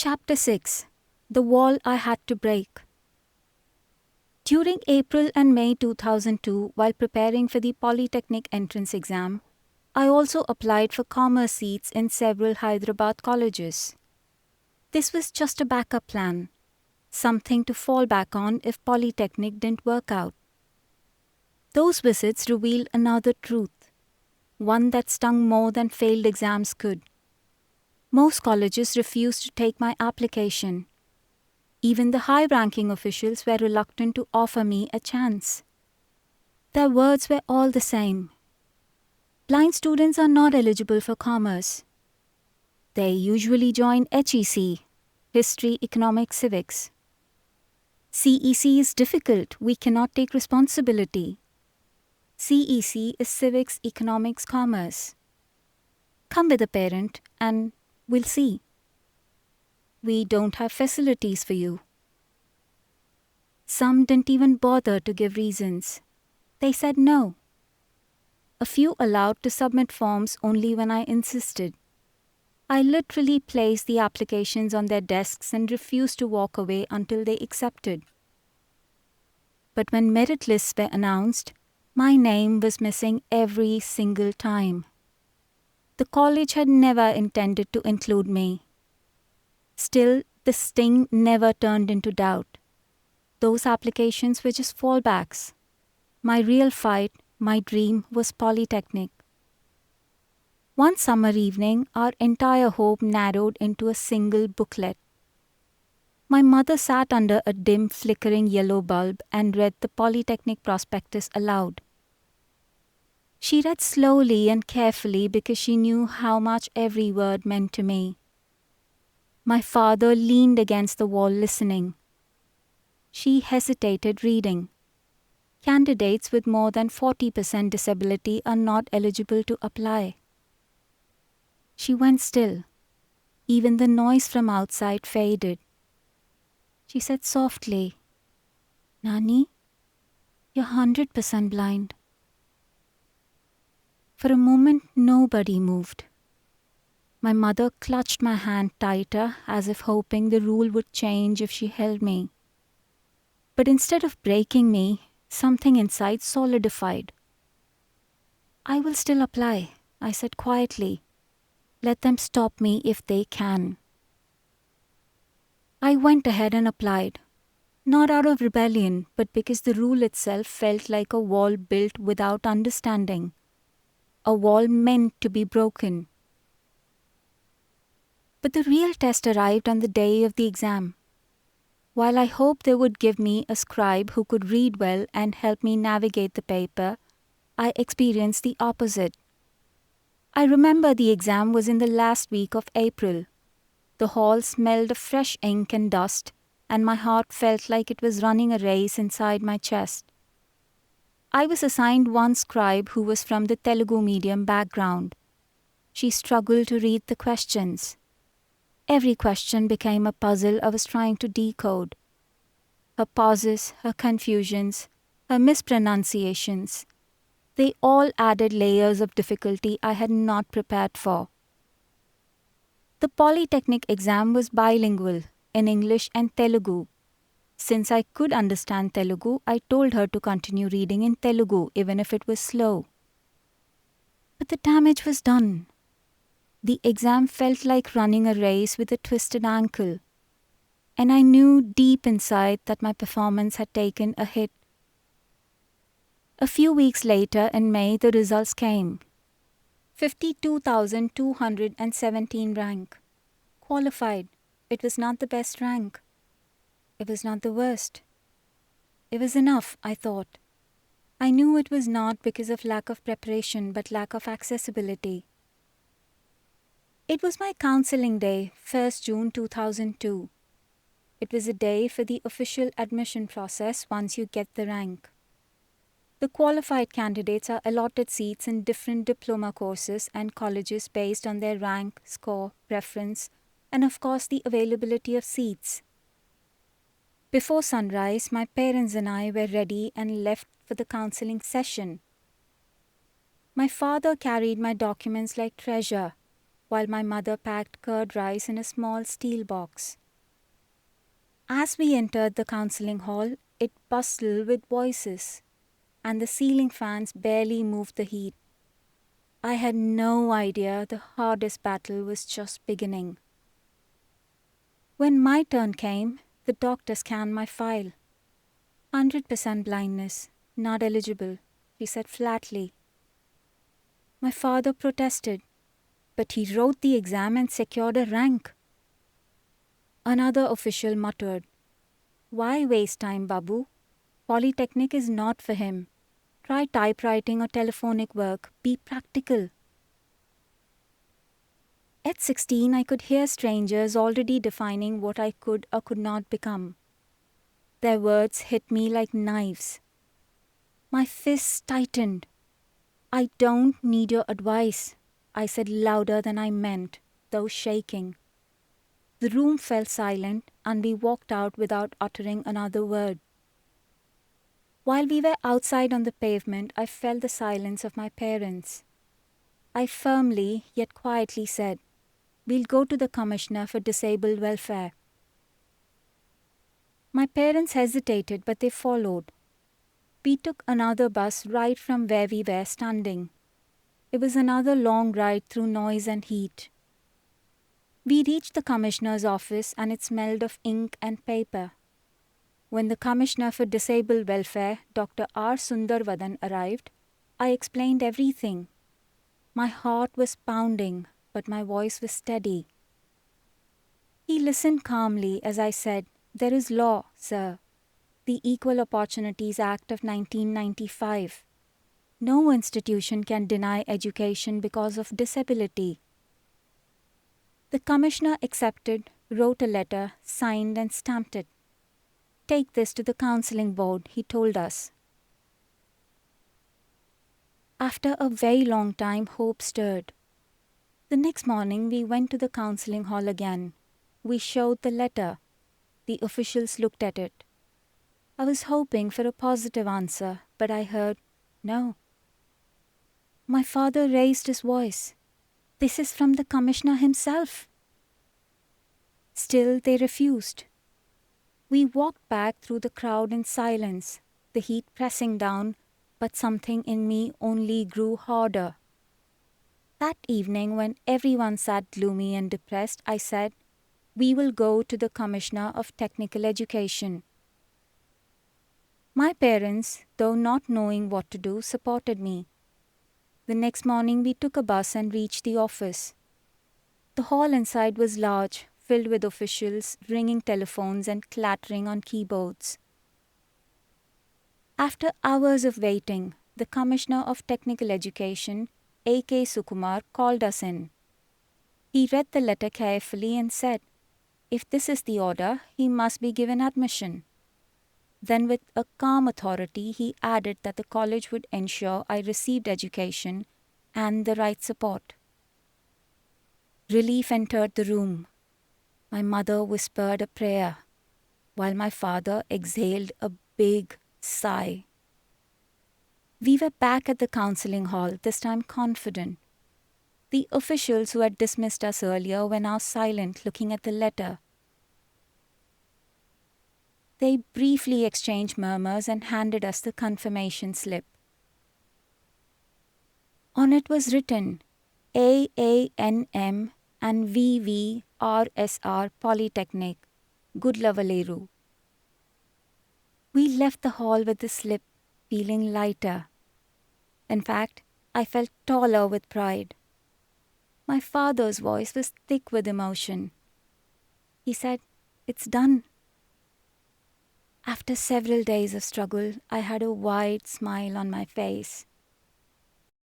Chapter 6: The Wall I Had to Break. During April and May 2002, while preparing for the Polytechnic entrance exam, I also applied for commerce seats in several Hyderabad colleges. This was just a backup plan, something to fall back on if Polytechnic didn't work out. Those visits revealed another truth, one that stung more than failed exams could. Most colleges refused to take my application. Even the high-ranking officials were reluctant to offer me a chance. Their words were all the same. Blind students are not eligible for commerce. They usually join HEC, History, Economics, Civics. CEC is difficult. We cannot take responsibility. CEC is Civics, Economics, Commerce. Come with a parent and we'll see. We don't have facilities for you. Some didn't even bother to give reasons. They said no. A few allowed to submit forms only when I insisted. I literally placed the applications on their desks and refused to walk away until they accepted. But when merit lists were announced, my name was missing every single time. The college had never intended to include me. Still, the sting never turned into doubt. Those applications were just fallbacks. My real fight, my dream, was Polytechnic. One summer evening, our entire hope narrowed into a single booklet. My mother sat under a dim, flickering yellow bulb and read the Polytechnic prospectus aloud. She read slowly and carefully because she knew how much every word meant to me. My father leaned against the wall listening. She hesitated reading. Candidates with more than 40% disability are not eligible to apply. She went still. Even the noise from outside faded. She said softly, "Nani, you're 100% blind." For a moment, nobody moved. My mother clutched my hand tighter, as if hoping the rule would change if she held me. But instead of breaking me, something inside solidified. "I will still apply," I said quietly. "Let them stop me if they can." I went ahead and applied, not out of rebellion, but because the rule itself felt like a wall built without understanding. A wall meant to be broken. But the real test arrived on the day of the exam. While I hoped they would give me a scribe who could read well and help me navigate the paper, I experienced the opposite. I remember the exam was in the last week of April. The hall smelled of fresh ink and dust, and my heart felt like it was running a race inside my chest. I was assigned one scribe who was from the Telugu medium background. She struggled to read the questions. Every question became a puzzle I was trying to decode. Her pauses, her confusions, her mispronunciations. They all added layers of difficulty I had not prepared for. The Polytechnic exam was bilingual, in English and Telugu. Since I could understand Telugu, I told her to continue reading in Telugu even if it was slow. But the damage was done. The exam felt like running a race with a twisted ankle, and I knew deep inside that my performance had taken a hit. A few weeks later, in May, the results came. 52,217 rank. Qualified. It was not the best rank. It was not the worst. It was enough, I thought. I knew it was not because of lack of preparation, but lack of accessibility. It was my counseling day, 1st June 2002. It was a day for the official admission process once you get the rank. The qualified candidates are allotted seats in different diploma courses and colleges based on their rank, score, preference, and of course the availability of seats. Before sunrise, my parents and I were ready and left for the counseling session. My father carried my documents like treasure, while my mother packed curd rice in a small steel box. As we entered the counseling hall, it bustled with voices, and the ceiling fans barely moved the heat. I had no idea the hardest battle was just beginning. When my turn came, the doctor scanned my file. 100% blindness, not eligible, he said flatly. My father protested, but he wrote the exam and secured a rank. Another official muttered, "Why waste time, Babu? Polytechnic is not for him. Try typewriting or telephonic work. Be practical." At 16, I could hear strangers already defining what I could or could not become. Their words hit me like knives. My fists tightened. "I don't need your advice," I said louder than I meant, though shaking. The room fell silent, and we walked out without uttering another word. While we were outside on the pavement, I felt the silence of my parents. I firmly, yet quietly said, "We'll go to the Commissioner for Disabled Welfare." My parents hesitated, but they followed. We took another bus right from where we were standing. It was another long ride through noise and heat. We reached the Commissioner's office, and it smelled of ink and paper. When the Commissioner for Disabled Welfare, Dr. R. Sundarvadan, arrived, I explained everything. My heart was pounding, but my voice was steady. He listened calmly as I said, "There is law, sir. The Equal Opportunities Act of 1995. No institution can deny education because of disability." The Commissioner accepted, wrote a letter, signed and stamped it. "Take this to the counselling board," he told us. After a very long time, hope stirred. The next morning, we went to the counselling hall again. We showed the letter. The officials looked at it. I was hoping for a positive answer, but I heard, "No." My father raised his voice. "This is from the Commissioner himself." Still, they refused. We walked back through the crowd in silence, the heat pressing down, but something in me only grew harder. That evening, when everyone sat gloomy and depressed, I said, "We will go to the Commissioner of Technical Education." My parents, though not knowing what to do, supported me. The next morning, we took a bus and reached the office. The hall inside was large, filled with officials, ringing telephones and clattering on keyboards. After hours of waiting, the Commissioner of Technical Education, A.K. Sukumar, called us in. He read the letter carefully and said, "If this is the order, he must be given admission." Then with a calm authority, he added that the college would ensure I received education and the right support. Relief entered the room. My mother whispered a prayer, while my father exhaled a big sigh. We were back at the counselling hall, this time confident. The officials who had dismissed us earlier were now silent, looking at the letter. They briefly exchanged murmurs and handed us the confirmation slip. On it was written, AANM and VVRSR Polytechnic, Gudlavaleru. We left the hall with the slip, feeling lighter. In fact, I felt taller with pride. My father's voice was thick with emotion. He said, "It's done." After several days of struggle, I had a wide smile on my face.